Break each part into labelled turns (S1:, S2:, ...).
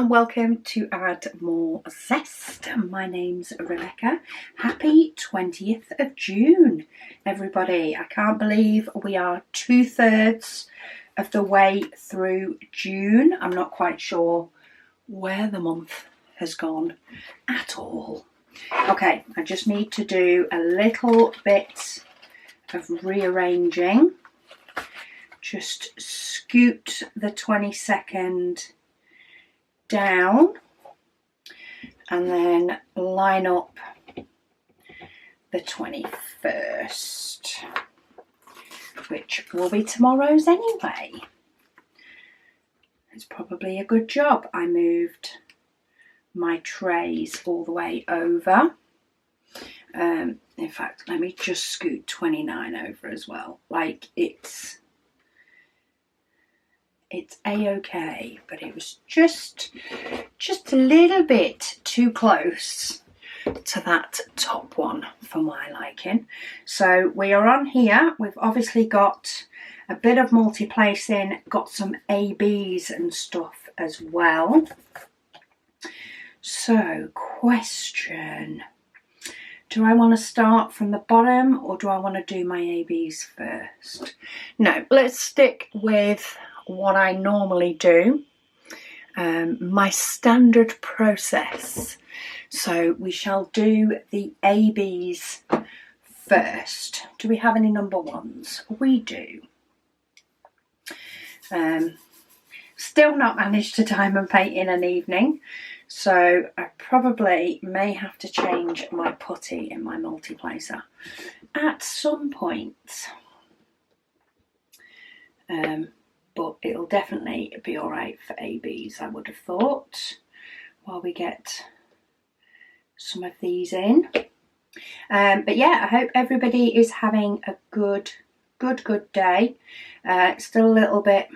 S1: and welcome to Add More Zest. My name's Rebecca. Happy 20th of June, everybody. I can't believe we are 2/3 of the way through June. I'm not quite sure where the month has gone at all. Okay, I just need to do a little bit of rearranging. Just scoot the 22nd down and then line up the 21st, which will be tomorrow's anyway. It's probably a good job I moved my trays all the way over. In fact, let me just scoot 29 over as well. Like, it's a-okay, but it was just a little bit too close to that top one for my liking. So we are on here. We've obviously got a bit of multi-placing, got some ABs and stuff as well. So, question: do I want to start from the bottom or do I want to do my ABs first? No, let's stick with what I normally do, my standard process. So we shall do the ABs first. Do we have any number ones? We do. Still not managed to diamond paint in an evening, so I probably may have to change my putty in my multi-placer at some point. But it'll definitely be all right for ABs, I would have thought, while we get some of these in. But yeah, I hope everybody is having a good day. Still a little bit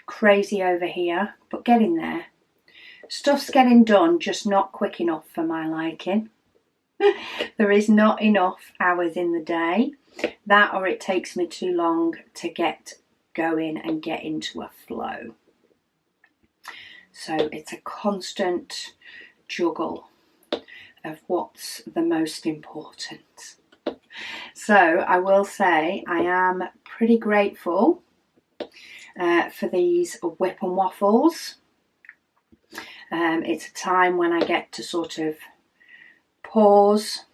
S1: crazy over here, but getting there. Stuff's getting done, just not quick enough for my liking. There is not enough hours in the day. That, or it takes me too long to get going and get into a flow. So it's a constant juggle of what's the most important. So I will say I am pretty grateful for these whip and waffles. It's a time when I get to sort of pause,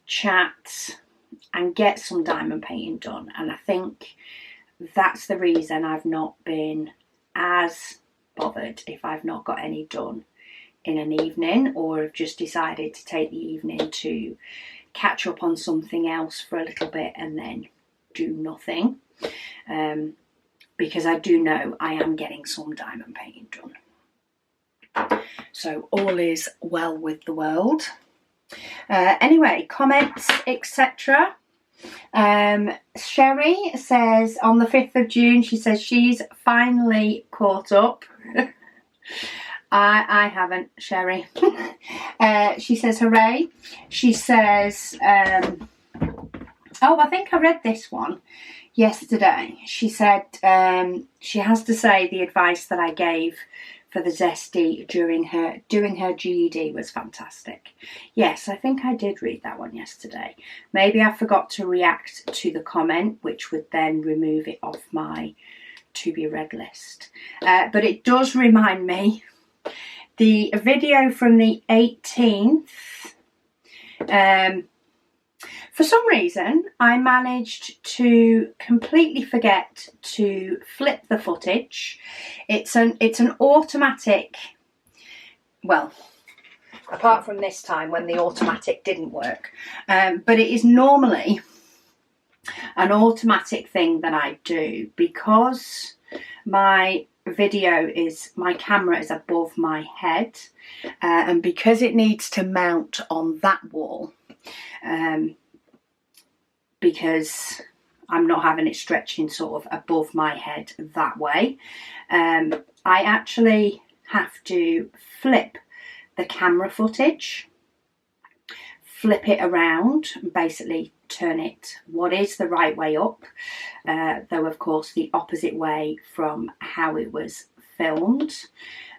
S1: chat and get some diamond painting done, and I think that's the reason I've not been as bothered if I've not got any done in an evening, or have just decided to take the evening to catch up on something else for a little bit and then do nothing, because I do know I am getting some diamond painting done. So all is well with the world. Anyway, comments, etc. Sherry says on the 5th of June, she says she's finally caught up. I haven't, Sherry. She says hooray. She says, oh, I think I read this one yesterday. She said she has to say the advice that I gave for the Zesty during her doing her GED was fantastic. Yes, I think I did read that one yesterday. Maybe I forgot to react to the comment, which would then remove it off my to be read list. But it does remind me, the video from the 18th, for some reason I managed to completely forget to flip the footage. It's an automatic, well, apart from this time when the automatic didn't work, but it is normally an automatic thing that I do, because my camera is above my head, and because it needs to mount on that wall, because I'm not having it stretching sort of above my head that way, I actually have to flip the camera footage, flip it around, and basically turn it what is the right way up, though of course the opposite way from how it was filmed.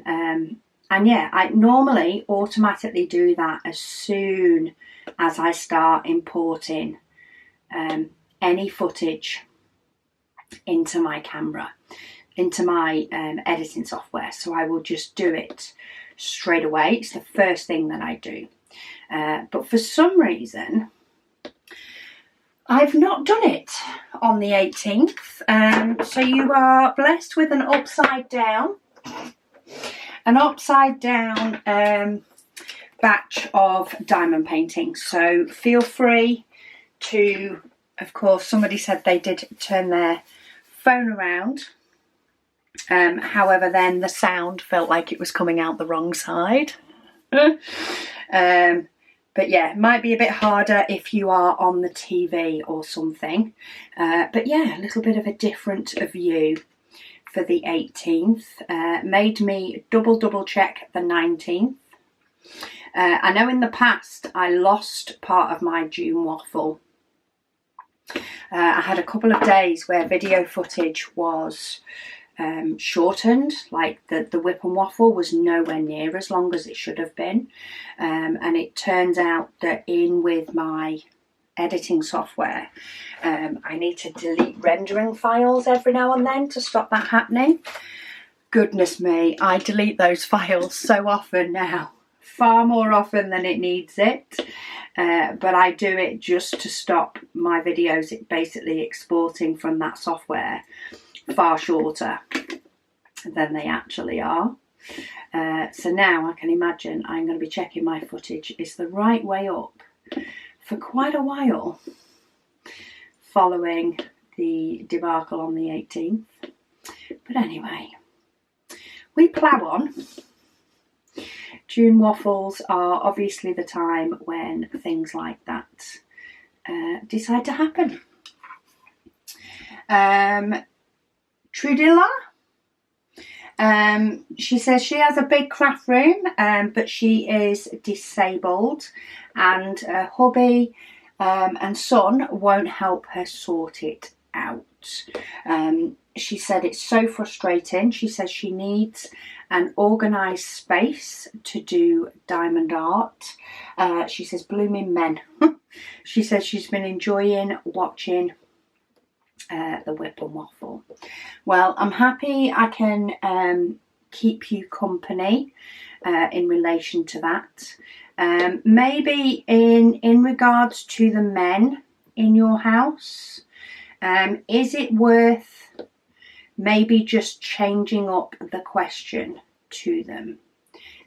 S1: And yeah, I normally automatically do that as soon as I start importing any footage into my camera, into my editing software. So I will just do it straight away. It's the first thing that I do. But for some reason, I've not done it on the 18th. So you are blessed with an upside down batch of diamond painting. So feel free to, of course, somebody said they did turn their phone around. However, then the sound felt like it was coming out the wrong side. But yeah, it might be a bit harder if you are on the TV or something. But yeah, a little bit of a different view for the 18th. Made me double check the 19th. I know in the past I lost part of my June waffle. I had a couple of days where video footage was shortened, like the whip and waffle was nowhere near as long as it should have been, and it turns out that in with my editing software I need to delete rendering files every now and then to stop that happening. Goodness me, I delete those files so often now, far more often than it needs it, but I do it just to stop my videos basically exporting from that software far shorter than they actually are. So now I can imagine I'm going to be checking my footage is the right way up for quite a while following the debacle on the 18th. But anyway, we plough on. June waffles are obviously the time when things like that decide to happen. Trudilla, she says she has a big craft room, but she is disabled, and her hubby and son won't help her sort it out. She said it's so frustrating. She says she needs an organised space to do diamond art. She says blooming men. She says she's been enjoying watching the whip and waffle. Well, I'm happy I can keep you company in relation to that. Maybe in regards to the men in your house, is it worth maybe just changing up the question to them?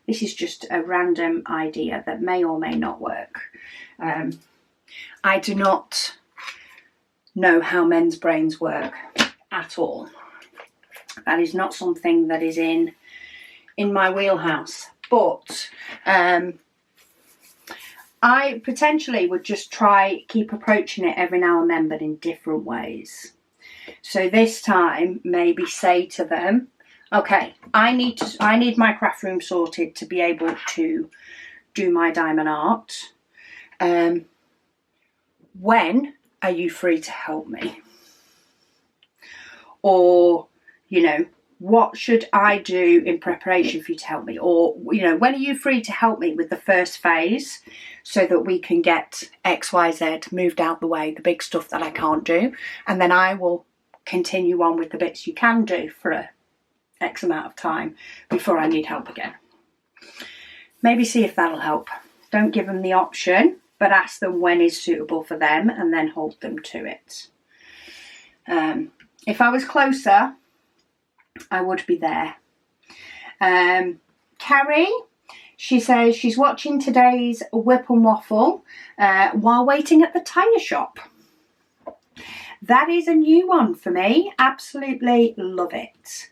S1: This is just a random idea that may or may not work. I do not know how men's brains work at all. That is not something that is in my wheelhouse, but I potentially would just keep approaching it every now and then, but in different ways. So this time maybe say to them, okay, I need my craft room sorted to be able to do my diamond art. When are you free to help me? Or, you know, what should I do in preparation for you to help me? Or, you know, when are you free to help me with the first phase so that we can get XYZ moved out the way, the big stuff that I can't do, and then I will continue on with the bits you can do for a X amount of time before I need help again. Maybe see if that'll help. Don't give them the option, but ask them when is suitable for them and then hold them to it. If I was closer, I would be there. Carrie, she says she's watching today's whip and waffle while waiting at the tyre shop. That is a new one for me. Absolutely love it.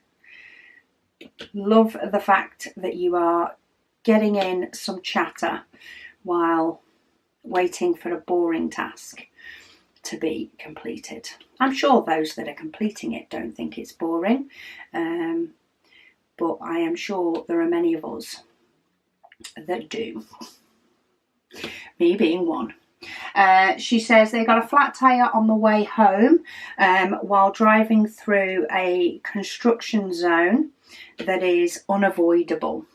S1: Love the fact that you are getting in some chatter while waiting for a boring task to be completed. I'm sure those that are completing it don't think it's boring, but I am sure there are many of us that do, me being one. She says they got a flat tyre on the way home while driving through a construction zone. that is unavoidable.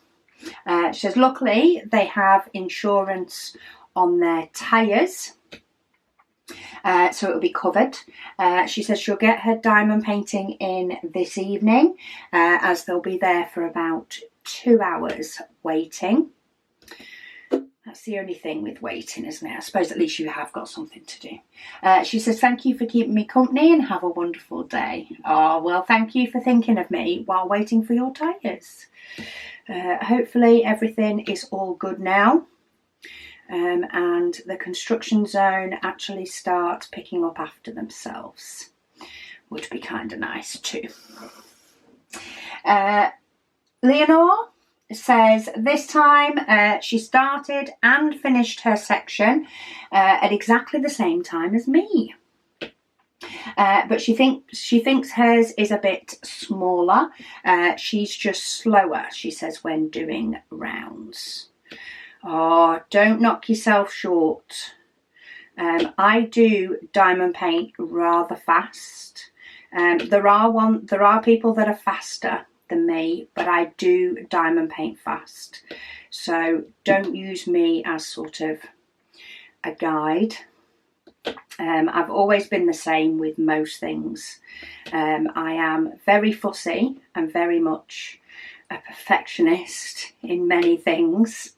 S1: She says, luckily they have insurance on their tyres, so it'll be covered. She says she'll get her diamond painting in this evening, as they'll be there for about 2 hours waiting. That's the only thing with waiting, isn't it? I suppose at least you have got something to do. She says, thank you for keeping me company and have a wonderful day. Oh, well, thank you for thinking of me while waiting for your tyres. Hopefully everything is all good now. And the construction zone actually starts picking up after themselves. Would be kind of nice too. Leonore says this time she started and finished her section at exactly the same time as me. But she thinks hers is a bit smaller. She's just slower, she says, when doing rounds. Oh, don't knock yourself short. I do diamond paint rather fast. There are people that are faster than me, but I do diamond paint fast. So don't use me as sort of a guide. I've always been the same with most things. I am very fussy and very much a perfectionist in many things.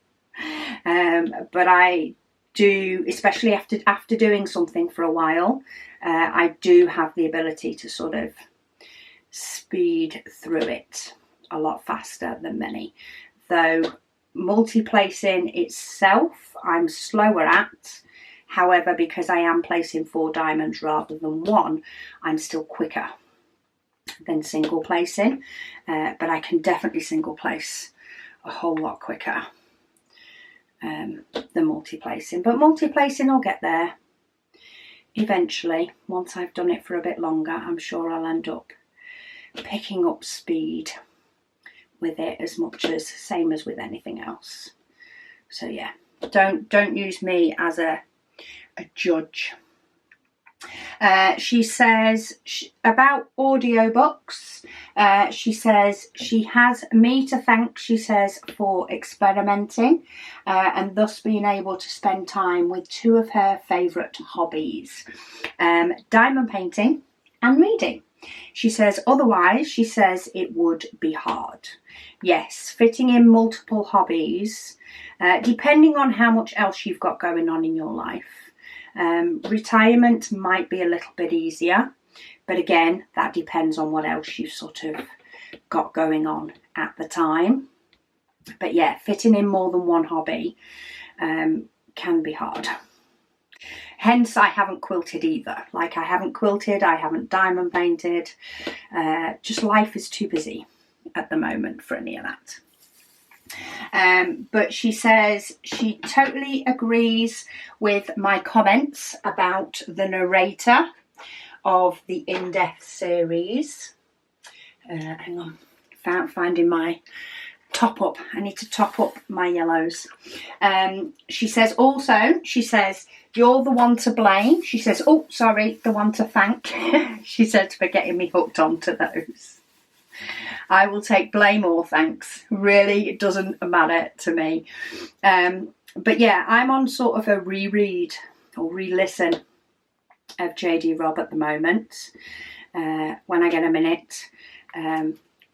S1: But I do, especially after doing something for a while, I do have the ability to sort of speed through it a lot faster than many. Though multi-placing itself I'm slower at. However, because I am placing 4 diamonds rather than 1, I'm still quicker than single placing. But I can definitely single place a whole lot quicker than multi-placing. But multi-placing will get there eventually. Once I've done it for a bit longer, I'm sure I'll end up picking up speed with it as much as same as with anything else. So yeah, don't use me as a judge. She says about audiobooks, she says she has me to thank, she says, for experimenting and thus being able to spend time with 2 of her favourite hobbies, diamond painting and reading. She says otherwise, she says, it would be hard. Yes, fitting in multiple hobbies, depending on how much else you've got going on in your life. Retirement might be a little bit easier, but again, that depends on what else you've sort of got going on at the time. But yeah, fitting in more than one hobby can be hard. Hence, I haven't quilted either. Like, I haven't quilted, I haven't diamond painted. Just life is too busy at the moment for any of that. But she says she totally agrees with my comments about the narrator of the in-depth series. Hang on, finding my top up. I need to top up my yellows. She says also, she says, you're the one to blame. She says, oh, sorry, the one to thank. She said, for getting me hooked onto those. I will take blame or thanks. Really, it doesn't matter to me. But yeah, I'm on sort of a reread or re-listen of JD Robb at the moment. When I get a minute.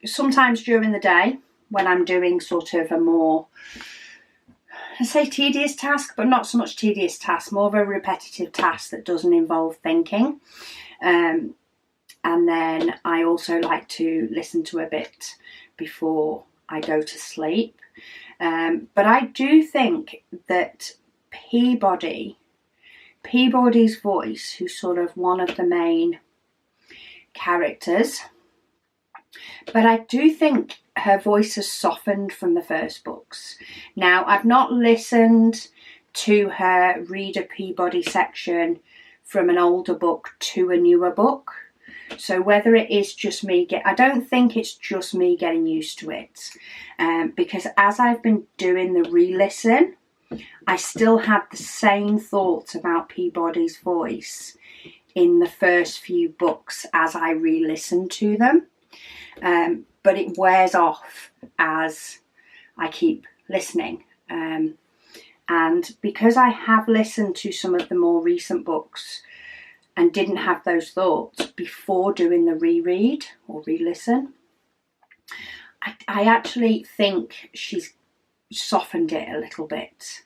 S1: Sometimes during the day when I'm doing sort of a more, I say tedious task, but not so much tedious task, more of a repetitive task that doesn't involve thinking. And then I also like to listen to a bit before I go to sleep. But I do think that Peabody's voice, who's sort of one of the main characters, but I do think her voice has softened from the first books. Now, I've not listened to her read a Peabody section from an older book to a newer book. So whether it is just me, I don't think it's just me getting used to it. Because as I've been doing the re-listen, I still had the same thoughts about Peabody's voice in the first few books as I re-listened to them. but it wears off as I keep listening. And because I have listened to some of the more recent books and didn't have those thoughts before doing the reread or re-listen, I actually think she's softened it a little bit,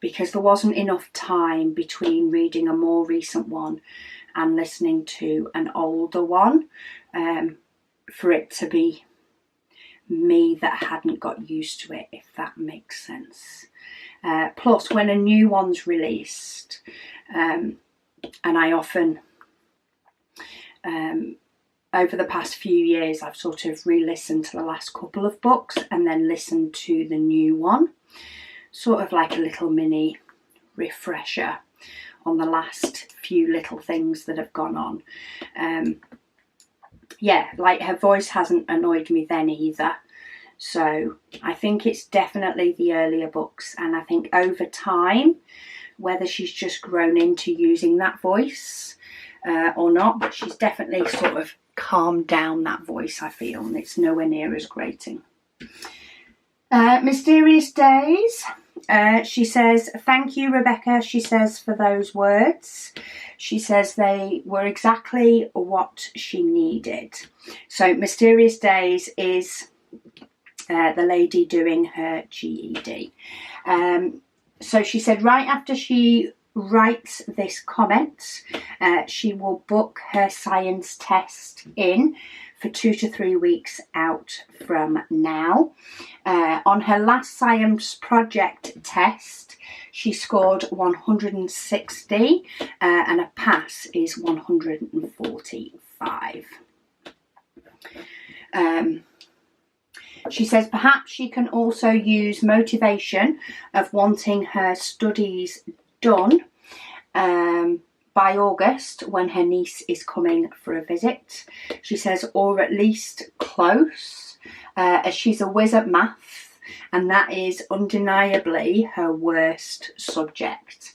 S1: because there wasn't enough time between reading a more recent one and listening to an older one, for it to be me that hadn't got used to it, if that makes sense. Plus, when a new one's released, and I often, over the past few years, I've sort of re-listened to the last couple of books and then listened to the new one, sort of like a little mini refresher on the last few little things that have gone on. Yeah, like her voice hasn't annoyed me then either. So I think it's definitely the earlier books, and I think over time, whether she's just grown into using that voice or not, but she's definitely sort of calmed down that voice, I feel, and it's nowhere near as grating. Mysterious Days. She says, thank you, Rebecca, she says, for those words. She says they were exactly what she needed. So Mysterious Days is the lady doing her GED. So she said right after she writes this comment, she will book her science test in for 2 to 3 weeks out from now. On her last science project test, she scored 160, and a pass is 145. She says perhaps she can also use motivation of wanting her studies done by August, when her niece is coming for a visit. She says, or at least close, as she's a whiz at math, and that is undeniably her worst subject.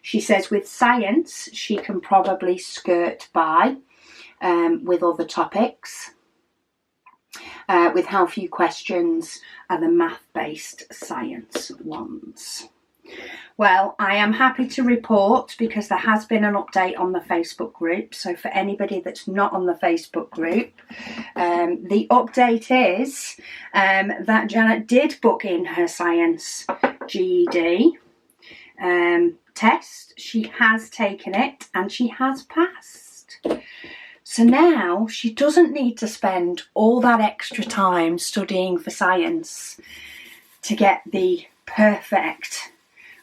S1: She says with science, she can probably skirt by with other topics, with how few questions are the math-based science ones. Well, I am happy to report, because there has been an update on the Facebook group. So for anybody that's not on the Facebook group, the update is that Janet did book in her science GED test. She has taken it and she has passed. So now she doesn't need to spend all that extra time studying for science to get the perfect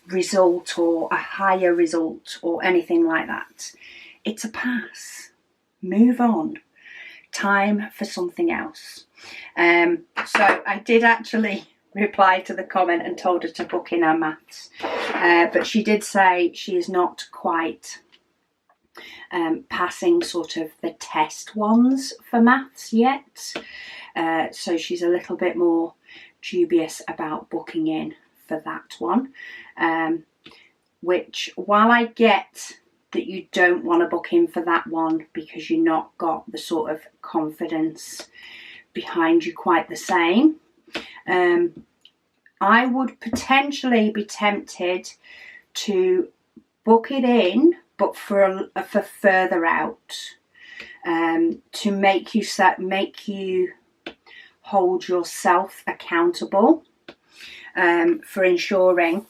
S1: result or a higher result or anything like that. It's a pass. Move on. Time for something else. So I did actually reply to the comment and told her to book in her maths, but she did say she is not quite passing sort of the test ones for maths yet, so she's a little bit more dubious about booking in for that one, which, while I get that you don't want to book in for that one because you're not got the sort of confidence behind you quite the same, I would potentially be tempted to book it in, but for further out, to make you hold yourself accountable for ensuring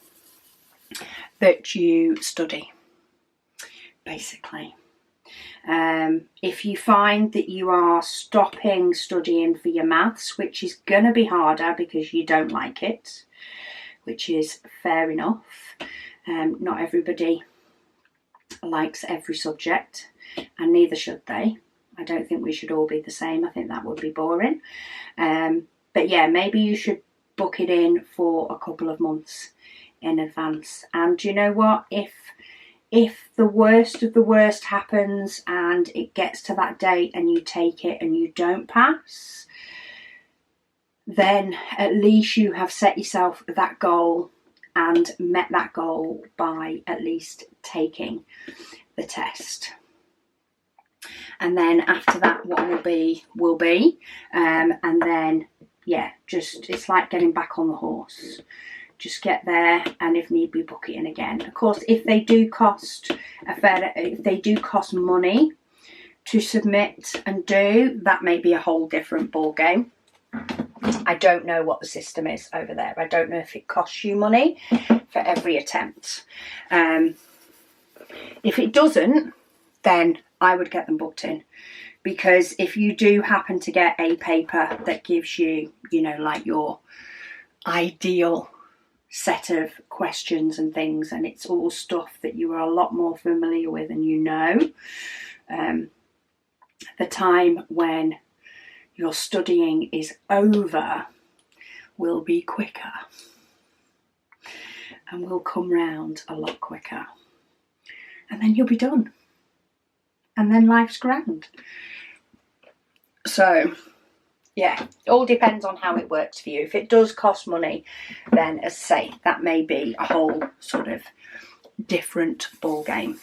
S1: that you study, basically. If you find that you are stopping studying for your maths, which is going to be harder because you don't like it, which is fair enough. Not everybody likes every subject, and neither should they. I don't think we should all be the same. I think that would be boring. But yeah, maybe you should book it in for a couple of months in advance. And you know what? If the worst of the worst happens and it gets to that date and you take it and you don't pass, then at least you have set yourself that goal and met that goal by at least taking the test. and then after that what will be. And then, yeah, just, it's like getting back on the horse. Just get there, and if need be, book it in again. Of course, if they do cost money to submit and do, that may be a whole different ball game. I don't know what the system is over there. I don't know if it costs you money for every attempt. If it doesn't, then I would get them booked in, because if you do happen to get a paper that gives you, you know, like your ideal set of questions and things, and it's all stuff that you are a lot more familiar with and you know, the time when your studying is over will be quicker and will come round a lot quicker, and then you'll be done, and then life's grand. So yeah, it all depends on how it works for you. If it does cost money, then, as I say, that may be a whole sort of different ball game.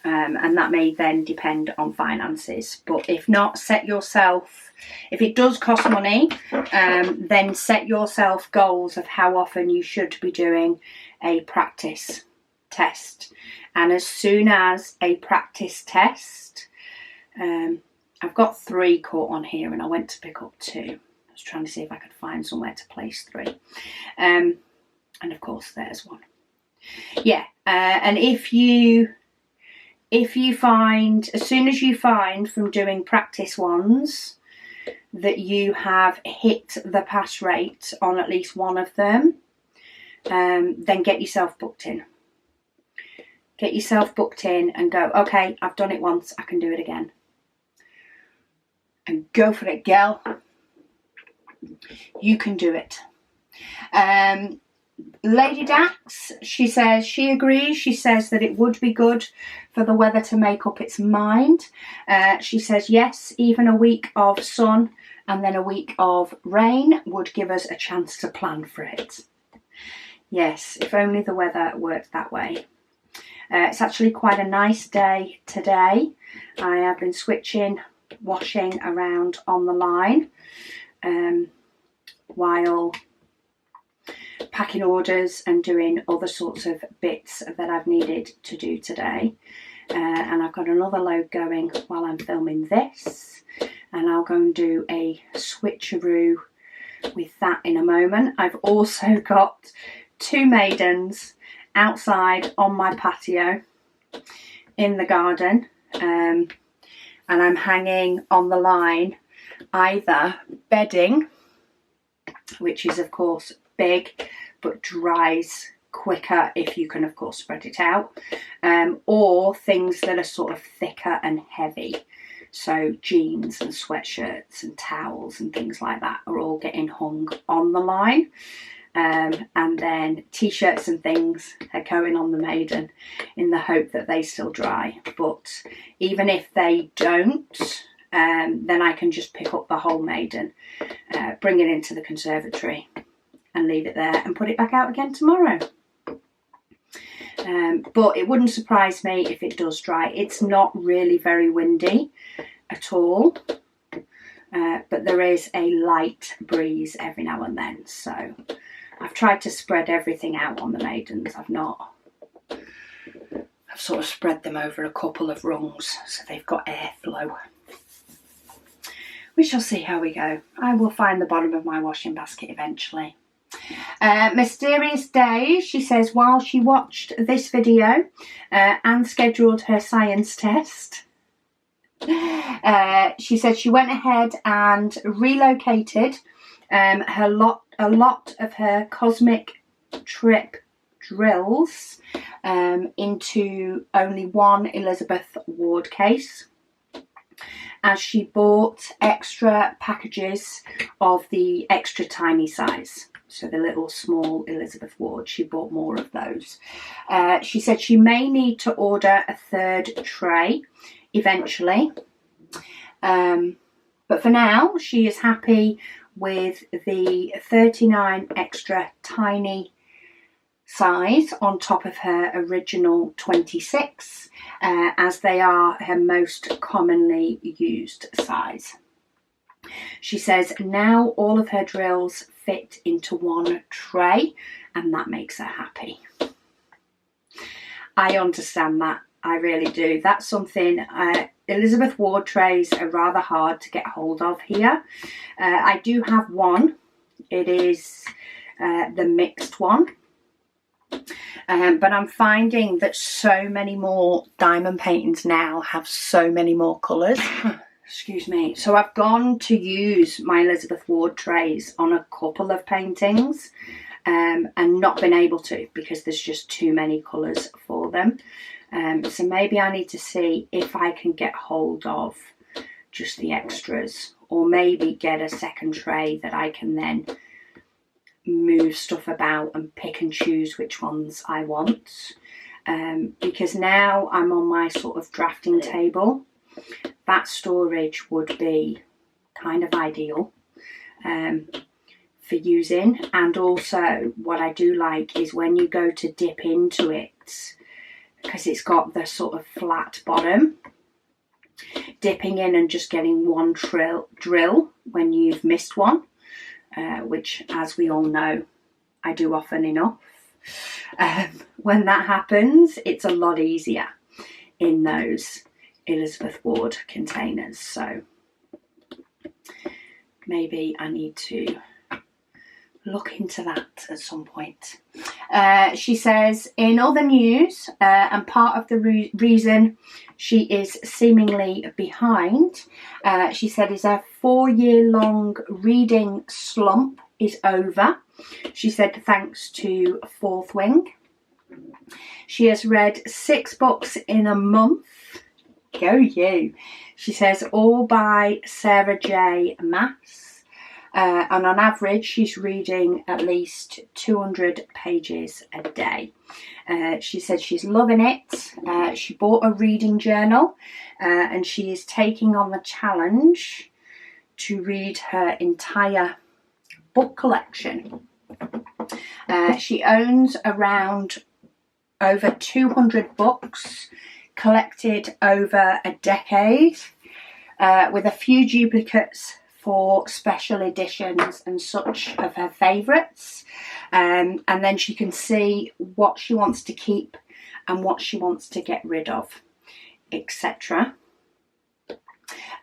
S1: And that may then depend on finances. But if not, if it does cost money, then set yourself goals of how often you should be doing a practice test. And as soon as a practice test, I've got 3 caught on here, and I went to pick up 2. I was trying to see if I could find somewhere to place 3. And of course there's 1. Yeah, and if you find, as soon as you find from doing practice ones that you have hit the pass rate on at least one of them, then get yourself booked in. Get yourself booked in and go, okay, I've done it once, I can do it again. And go for it, girl. You can do it. Lady Dax, she says she agrees. She says that it would be good for the weather to make up its mind. She says yes, even a week of sun and then a week of rain would give us a chance to plan for it. Yes, if only the weather worked that way. It's actually quite a nice day today. I have been washing around on the line while packing orders and doing other sorts of bits that I've needed to do today. And I've got another load going while I'm filming this, and I'll go and do a switcheroo with that in a moment. I've also got 2 maidens outside on my patio in the garden, and I'm hanging on the line either bedding, which is of course big but dries quicker if you can of course spread it out, or things that are sort of thicker and heavy. So jeans and sweatshirts and towels and things like that are all getting hung on the line. And then t-shirts and things are going on the maiden in the hope that they still dry. But even if they don't, then I can just pick up the whole maiden, bring it into the conservatory and leave it there and put it back out again tomorrow. But it wouldn't surprise me if it does dry. It's not really very windy at all, but there is a light breeze every now and then. So I've tried to spread everything out on the maidens. I've sort of spread them over a couple of rungs so they've got airflow. We shall see how we go. I will find the bottom of my washing basket eventually. Mysterious Day, she says, while she watched this video and scheduled her science test, she said she went ahead and relocated a lot of her cosmic trip drills into only one Elizabeth Ward case, as she bought extra packages of the extra tiny size. So the little small Elizabeth Ward, she bought more of those. She said she may need to order a 3rd tray eventually. But for now, she is happy with the 39 extra tiny size on top of her original 26, as they are her most commonly used size. She says now all of her drills fit into one tray, and that makes her happy. I understand that, I really do. That's something, Elizabeth Ward trays are rather hard to get hold of here. I do have one. It is the mixed one. But I'm finding that so many more diamond paintings now have so many more colours. Excuse me. So I've gone to use my Elizabeth Ward trays on a couple of paintings and not been able to because there's just too many colours for them. So maybe I need to see if I can get hold of just the extras, or maybe get a second tray that I can then move stuff about and pick and choose which ones I want, because now I'm on my sort of drafting table. That storage would be kind of ideal for using. And also what I do like is when you go to dip into it, because it's got the sort of flat bottom, dipping in and just getting one drill when you've missed one, which, as we all know, I do often enough. When that happens, it's a lot easier in those Elizabeth Ward containers. So maybe I need to look into that at some point. She says, in other news, and part of the reason she is seemingly behind, she said, is her 4-year-long reading slump is over. She said thanks to Fourth Wing. She has read 6 books in a month. Go you. She says all by Sarah J. Maas. And on average, she's reading at least 200 pages a day. She said she's loving it. She bought a reading journal and she is taking on the challenge to read her entire book collection. She owns around over 200 books collected over a decade, with a few duplicates for special editions and such of her favourites, and then she can see what she wants to keep and what she wants to get rid of, etc.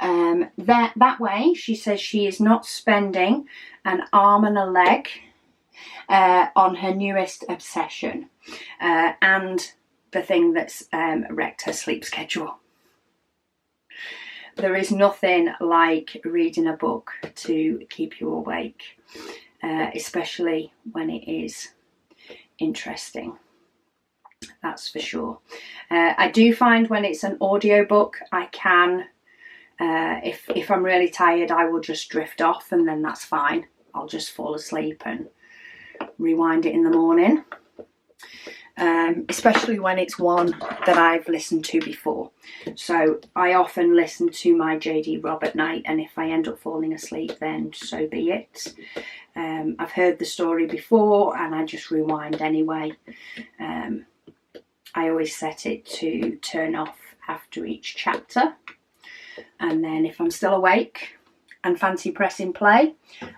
S1: That way, she says she is not spending an arm and a leg on her newest obsession, and the thing that's wrecked her sleep schedule. There is nothing like reading a book to keep you awake, especially when it is interesting. That's for sure. I do find when it's an audiobook, I can, if I'm really tired, I will just drift off, and then that's fine. I'll just fall asleep and rewind it in the morning. Especially when it's one that I've listened to before. So I often listen to my JD Robb at night, and if I end up falling asleep, then so be it. I've heard the story before and I just rewind anyway. I always set it to turn off after each chapter, and then if I'm still awake and fancy pressing play,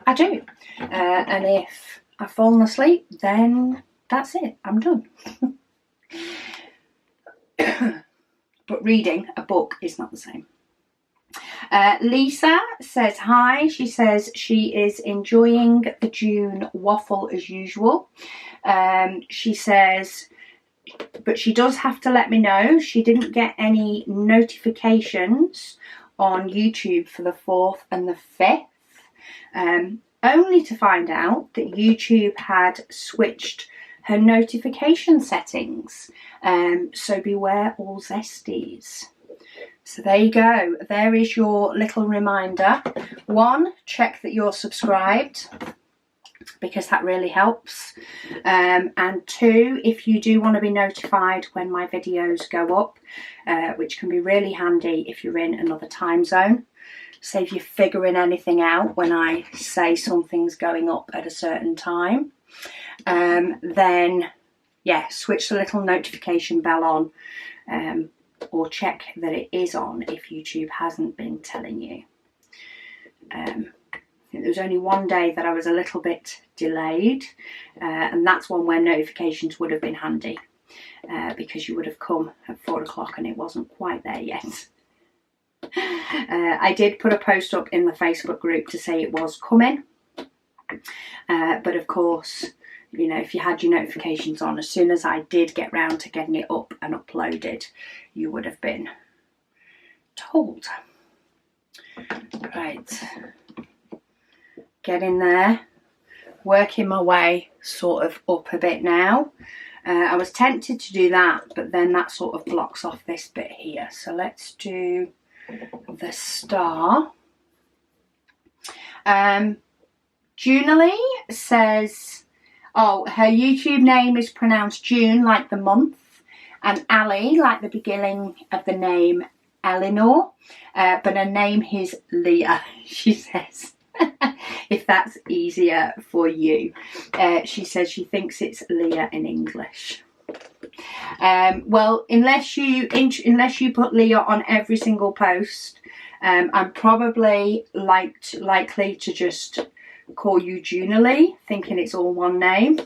S1: I do. And if I've fallen asleep, then that's it, I'm done. But reading a book is not the same. Lisa says hi. She says she is enjoying the June waffle as usual. She says, but she does have to let me know she didn't get any notifications on YouTube for the 4th and the 5th, only to find out that YouTube had switched her notification settings, so beware all zesties. So there you go, there is your little reminder. 1, check that you're subscribed, because that really helps, and 2, if you do want to be notified when my videos go up, which can be really handy if you're in another time zone. So if you're figuring anything out when I say something's going up at a certain time, then yeah, switch the little notification bell on, or check that it is on if YouTube hasn't been telling you. I think there was only one day that I was a little bit delayed, and that's one where notifications would have been handy, because you would have come at 4 o'clock and it wasn't quite there yet. I did put a post up in the Facebook group to say it was coming, but of course, you know, if you had your notifications on, as soon as I did get round to getting it up and uploaded, you would have been told. Right, getting there, working my way sort of up a bit now. I was tempted to do that, but then that sort of blocks off this bit here. So let's do the star. Junalee says, oh, her YouTube name is pronounced June, like the month, and Ali, like the beginning of the name Eleanor, but her name is Leah, she says. If that's easier for you. She says she thinks it's Leah in English. Well, unless you put Leah on every single post, I'm probably likely to just call you Junalee, thinking it's all one name.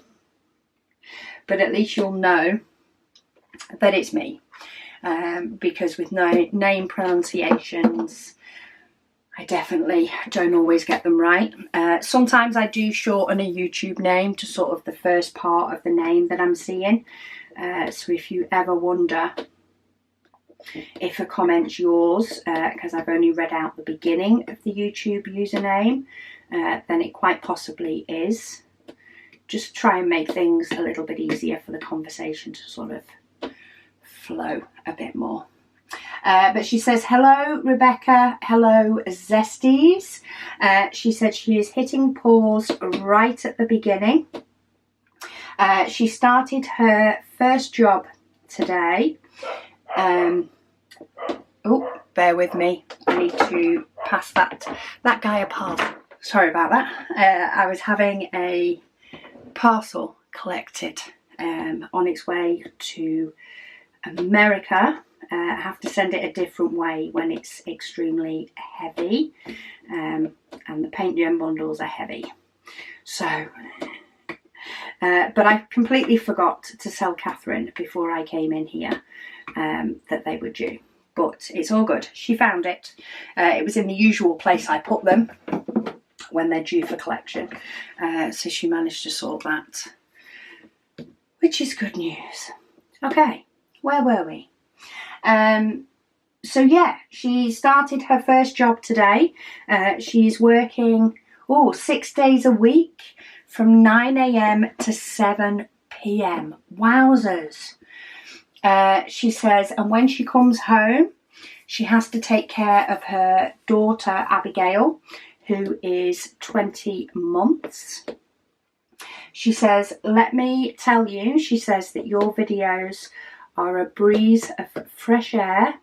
S1: But at least you'll know that it's me, because with name pronunciations, I definitely don't always get them right. Sometimes I do shorten a YouTube name to sort of the first part of the name that I'm seeing. So if you ever wonder if a comment's yours, because I've only read out the beginning of the YouTube username, then it quite possibly is. Just try and make things a little bit easier for the conversation to sort of flow a bit more. But she says, hello, Rebecca. Hello, Zesties. She said she is hitting pause right at the beginning. She started her first job today. Oh, bear with me. I need to pass that guy a parcel. Sorry about that. I was having a parcel collected on its way to America. I have to send it a different way when it's extremely heavy, and the paint gem bundles are heavy. So, but I completely forgot to tell Catherine before I came in here that they were due. But it's all good. She found it. It was in the usual place I put them when they're due for collection. So she managed to sort that, which is good news. Okay, where were we? So yeah, she started her first job today. She's working 6 days a week from 9 a.m. to 7 p.m. Wowzers. She says, and when she comes home, she has to take care of her daughter, Abigail, who is 20 months. She says, let me tell you, she says that your videos are a breeze of fresh air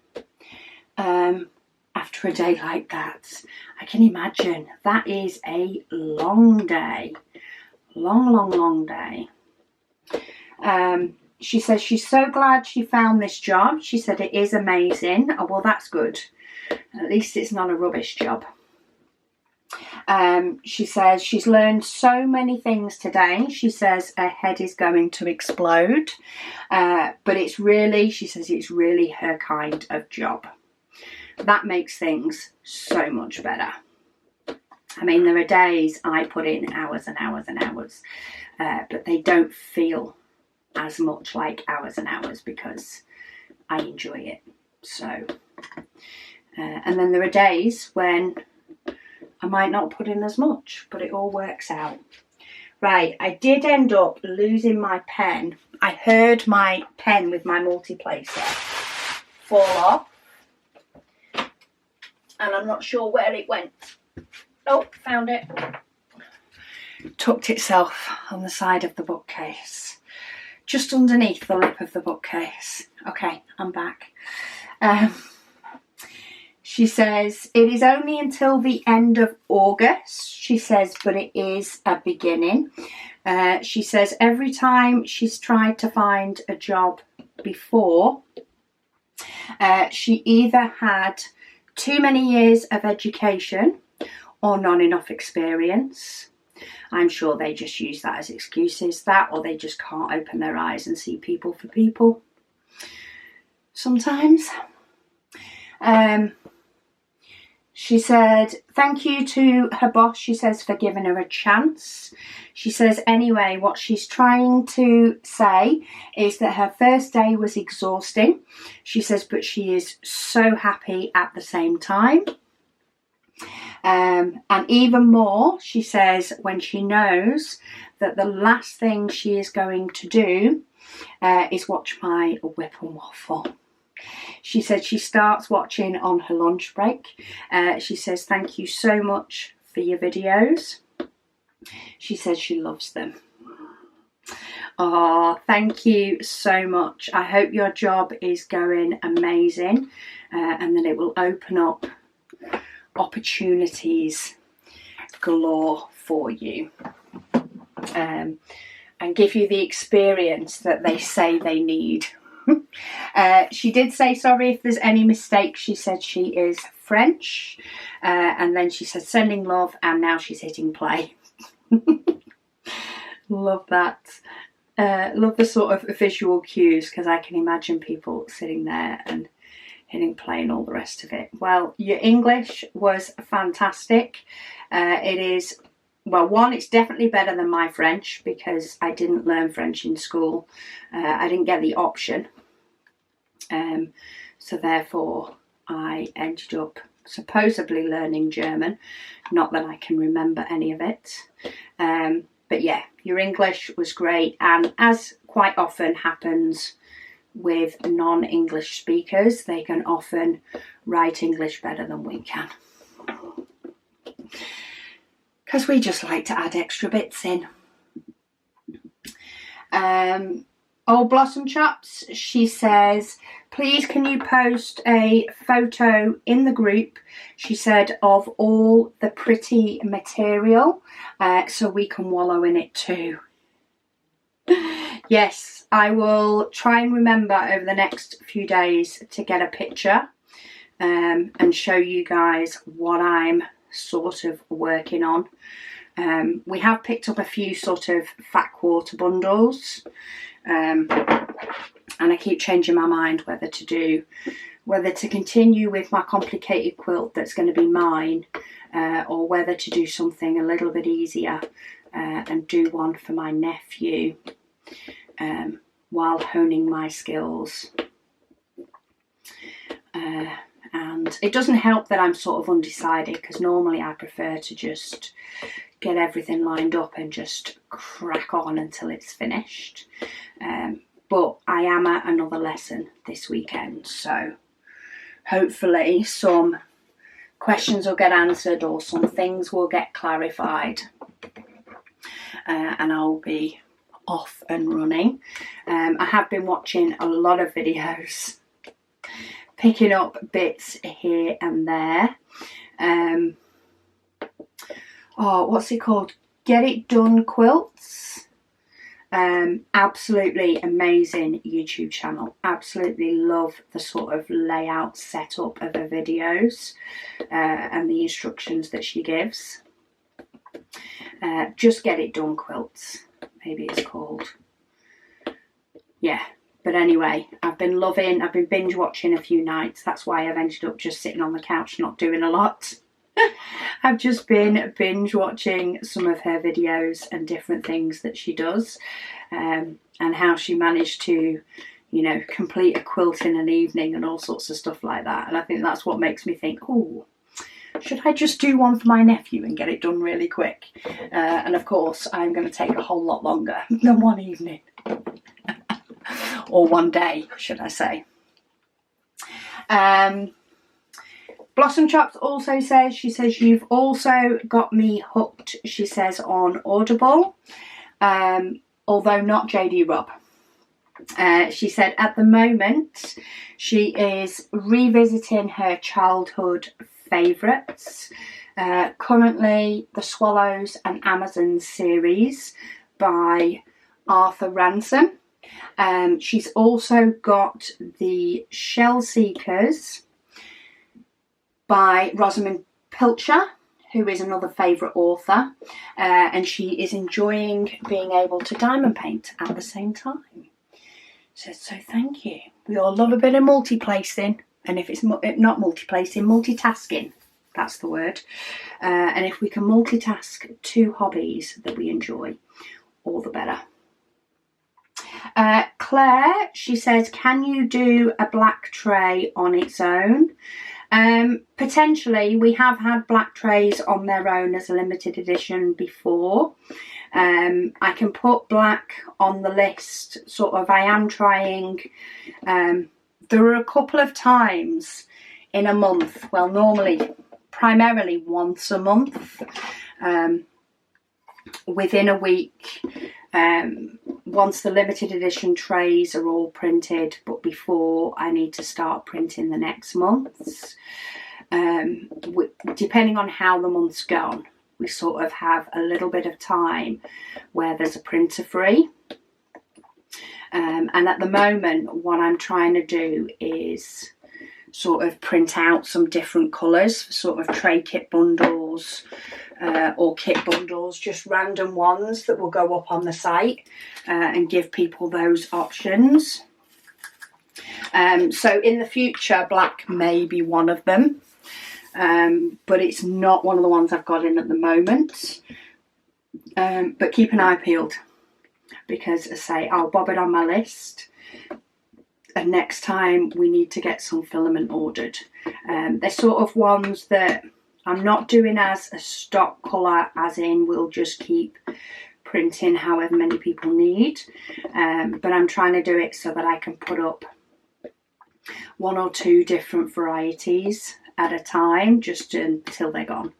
S1: after a day like that. I can imagine. That is a long day. Long day. She says she's so glad she found this job. She said it is amazing. Oh, well, that's good. At least it's not a rubbish job. She says she's learned so many things today. She says her head is going to explode. But it's really, she says it's really her kind of job. That makes things so much better. I mean, there are days I put in hours and hours and hours, but they don't feel as much like hours and hours because I enjoy it. So, and then there are days when I might not put in as much, but it all works out. Right, I did end up losing my pen. I heard my pen with my multiplacer fall off, and I'm not sure where it went. Oh, found it. Tucked itself on the side of the bookcase, just underneath the lip of the bookcase. Okay, I'm back. She says, it is only until the end of August, she says, but it is a beginning. She says every time she's tried to find a job before, she either had too many years of education or not enough experience. I'm sure they just use that as excuses, that, or they just can't open their eyes and see people for people sometimes. She said thank you to her boss, she says, for giving her a chance. She says anyway, what she's trying to say is that her first day was exhausting. She says, but she is so happy at the same time. And even more, she says, when she knows that the last thing she is going to do is watch my Whip and Waffle. She said she starts watching on her lunch break. She says, thank you so much for your videos. She says she loves them. Oh, thank you so much. I hope your job is going amazing and that it will open up opportunities galore for you and give you the experience that they say they need. She did say sorry if there's any mistakes. She said she is French, and then she said sending love, and now she's hitting play. Love that. Love the sort of visual cues, because I can imagine people sitting there and hitting play and all the rest of it. Well, your English was fantastic. It is, well, one, it's definitely better than my French, because I didn't learn French in school. I didn't get the option. So therefore I ended up supposedly learning German. Not that I can remember any of it. But yeah, your English was great. And as quite often happens with non-English speakers, they can often write English better than we can. Because we just like to add extra bits in. Old Blossom Chops, she says, please can you post a photo in the group, she said, of all the pretty material so we can wallow in it too. Yes, I will try and remember over the next few days to get a picture and show you guys what I'm sort of working on. We have picked up a few sort of fat quarter bundles, and I keep changing my mind whether to continue with my complicated quilt that's going to be mine, or whether to do something a little bit easier and do one for my nephew while honing my skills. And it doesn't help that I'm sort of undecided, because normally I prefer to just get everything lined up and just crack on until it's finished. But I am at another lesson this weekend, so hopefully some questions will get answered or some things will get clarified, and I'll be off and running. I have been watching a lot of videos, picking up bits here and there. Oh, what's it called? Get It Done Quilts. Absolutely amazing YouTube channel. Absolutely love the sort of layout setup of her videos and the instructions that she gives. Just Get It Done Quilts, maybe it's called. Yeah. But anyway, I've been binge watching a few nights. That's why I've ended up just sitting on the couch not doing a lot. I've just been binge watching some of her videos and different things that she does, and how she managed to, you know, complete a quilt in an evening and all sorts of stuff like that. And I think that's what makes me think, oh, should I just do one for my nephew and get it done really quick? And of course, I'm going to take a whole lot longer than one evening. Or one day, should I say. Blossom Chops also says, she says, you've also got me hooked, she says, on Audible, although not JD Robb. She said at the moment She is revisiting her childhood favourites. Currently the Swallows and Amazons series by Arthur Ransom. She's also got the Shell Seekers by Rosamund Pilcher, who is another favourite author, and she is enjoying being able to diamond paint at the same time. So thank you. We all love a bit of multi-placing, and if it's not multi-placing, multitasking, that's the word. And if we can multitask 2 hobbies that we enjoy, all the better. Claire, she says, can you do a black tray on its own? Potentially. We have had black trays on their own as a limited edition before. I can put black on the list, sort of. I am trying. There are a couple of times in a month, well, normally primarily once a month, within a week, once the limited edition trays are all printed, but before I need to start printing the next month's. Depending on how the month's gone, we sort of have a little bit of time where there's a printer free. And at the moment, what I'm trying to do is sort of print out some different colours for sort of tray kit bundles, or kit bundles, just random ones that will go up on the site, and give people those options. So in the future, black may be one of them, but it's not one of the ones I've got in at the moment. But keep an eye peeled, because as I say, I'll bob it on my list, and next time we need to get some filament ordered. They're sort of ones that I'm not doing as a stock colour, as in we'll just keep printing however many people need, but I'm trying to do it so that I can put up 1 or 2 different varieties at a time, just until they're gone.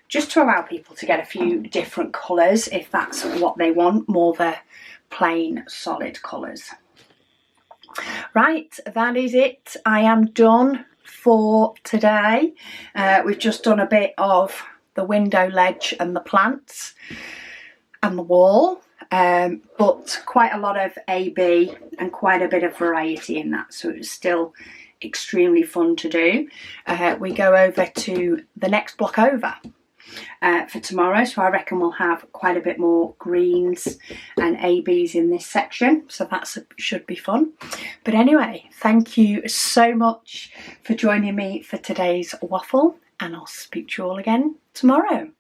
S1: Just to allow people to get a few different colours if that's what they want, more the plain solid colours. Right, that is it. I am done for today. We've just done a bit of the window ledge and the plants and the wall, but quite a lot of AB and quite a bit of variety in that, so it was still extremely fun to do. We go over to the next block over for tomorrow, so I reckon we'll have quite a bit more greens and ABs in this section, so that should be fun. But anyway, thank you so much for joining me for today's waffle, and I'll speak to you all again tomorrow.